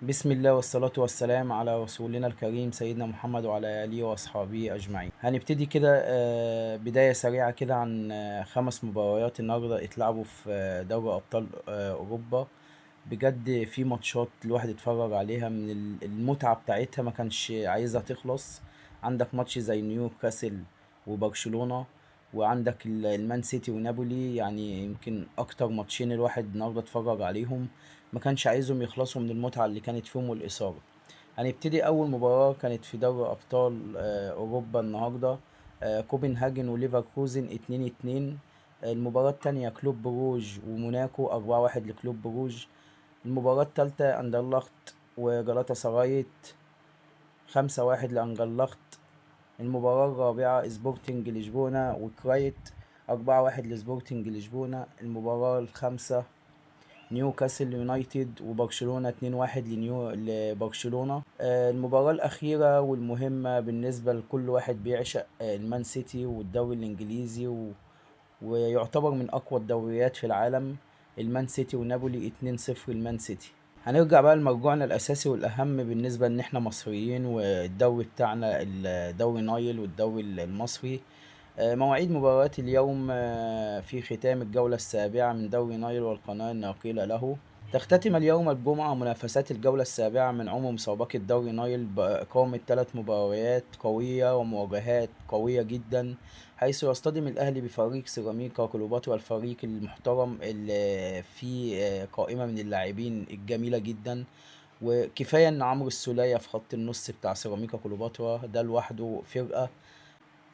بسم الله والصلاة والسلام على رسولنا الكريم سيدنا محمد وعلى آله وأصحابه أجمعين. هنبتدي كده بداية سريعة كده عن 5 مباريات النهاردة اتلعبوا في دوري أبطال أوروبا. بجد في ماتشات الواحد اتفرج عليها من المتعة بتاعتها ما كانش عايزها تخلص. عندك ماتش زي نيوكاسل وبرشلونة، وعندك المان سيتي ونابولي، يعني يمكن اكتر ماتشين الواحد النهارده اتفرج عليهم ما كانش عايزهم يخلصوا من المتعة اللي كانت فيهم والإثارة. هنبتدي أول مباراة كانت في دوري أبطال أوروبا النهاردة. كوبنهاجن وليفركوزن 2-2. المباراة التانية كلوب بروج وموناكو 4-1 لكلوب بروج. المباراة التالتة أندرلخت وجلاتا سرايت 5-1 لأنجلخت. المباراة الرابعة سبورتنج لشبونة وكرايت 4-1 لسبورتنج لشبونة. المباراة الخامسة نيوكاسل يونايتد وبرشلونة 2-1 لبرشلونة. المباراة الأخيرة والمهمة بالنسبة لكل واحد بيعشق المان سيتي والدوري الإنجليزي ويعتبر من أقوى الدوريات في العالم، المان سيتي ونابولي 2-0 المان سيتي. هنرجع بقى لمرجوعنا الأساسي والأهم بالنسبة إن إحنا مصريين والدوري بتاعنا الدوري نايل والدوري المصري. مواعيد مباريات اليوم في ختام الجولة السابعة من دوري نايل والقناة الناقلة له. تختتم اليوم الجمعة منافسات الجولة السابعة من مسابقة دوري نايل بإقامة 3 مباريات قوية ومواجهات قوية جدا، حيث يصطدم الأهلي بفريق سيراميكا كليوباترا، الفريق المحترم اللي فيه قائمة من اللاعبين الجميلة جدا. وكفاية إن عمرو السولية في خط النص بتاع سيراميكا كليوباترا ده لوحده فرقة.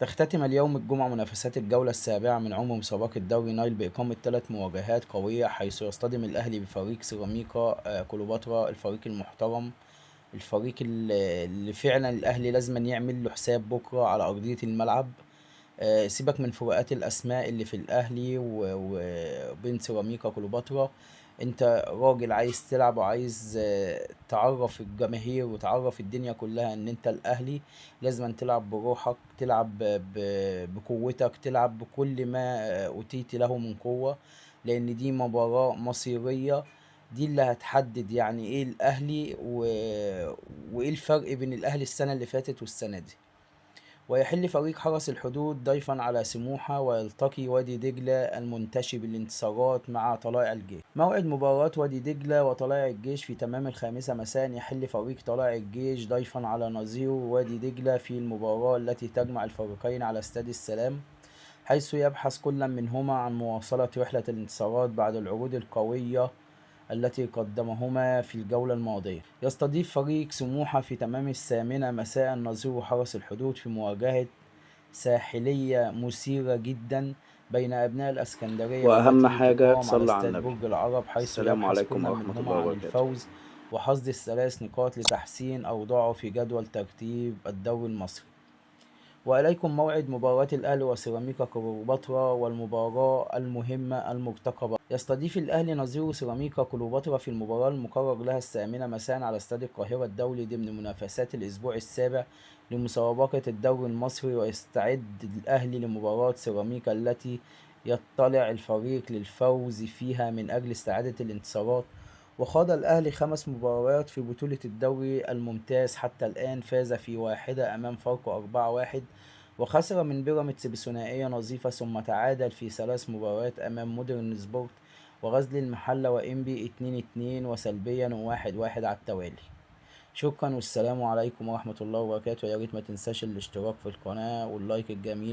تختتم اليوم الجمعة منافسات الجولة السابعة من مسابقة دوري نايل بإقامة 3 مواجهات قوية، حيث يصطدم الأهلي بفريق سيراميكا كليوباترا، الفريق المحترم، الفريق اللي فعلا الأهلي لازم يعمل له حساب بكرة على أرضية الملعب. سيبك من فروقات الأسماء اللي في الأهلي وبين سيراميكا كليوباترا. انت راجل عايز تلعب وعايز تعرف الجماهير وتعرف الدنيا كلها ان انت الأهلي. لازم تلعب بروحك، تلعب بقوتك، تلعب بكل ما أوتيت له من قوة، لأن دي مباراة مصيرية. دي اللي هتحدد يعني ايه الأهلي وايه الفرق بين الأهلي السنة اللي فاتت والسنة دي. ويحل فريق حرس الحدود ضيفا على سموحة، ويلتقي وادي دجلة المنتشي بالانتصارات مع طلائع الجيش. موعد مباراة وادي دجلة وطلائع الجيش في تمام 5 مساء. يحل فريق طلائع الجيش ضيفا على نظيره وادي دجلة في المباراة التي تجمع الفريقين على استاد السلام، حيث يبحث كل منهما عن مواصلة رحلة الانتصارات بعد العروض القوية التي قدمهما في الجولة الماضية. يستضيف فريق سموحة في تمام 8 مساء نظير حرس الحدود في مواجهة ساحلية مثيرة جدا بين أبناء الأسكندرية واهم والتي حاجه تقام على تصلي على استاد النبي. برج العرب، حيث السلام يبحث كل عليكم ورحمه منهما الله عن وبركاته. الفوز وحصد ال3 نقاط لتحسين أوضاعه في جدول ترتيب الدوري المصري. وإليكم موعد مباراة الأهلي وسيراميكا كليوباترا والمباراة المهمة المرتقبة. يستضيف الأهلي نظيره سيراميكا كليوباترا في المباراة المقرر لها 8 مساء على استاد القاهرة الدولي ضمن منافسات الأسبوع السابع لمسابقة الدوري المصري. ويستعد الأهلي لمباراة سيراميكا التي يطلع الفريق للفوز فيها من أجل استعادة الانتصارات. وخاض الأهلي 5 مباريات في بطولة الدوري الممتاز حتى الآن، فاز في واحدة أمام فاركو 4-1، وخسر من بيراميدز بثنائية نظيفة، ثم تعادل في 3 مباريات أمام مودرن سبورت وغزل المحلة وإنبي 2-2 وسلبيا 1-1 على التوالي. شكرا والسلام عليكم ورحمة الله وبركاته. يا ريت ما تنساش الاشتراك في القناة واللايك الجميل.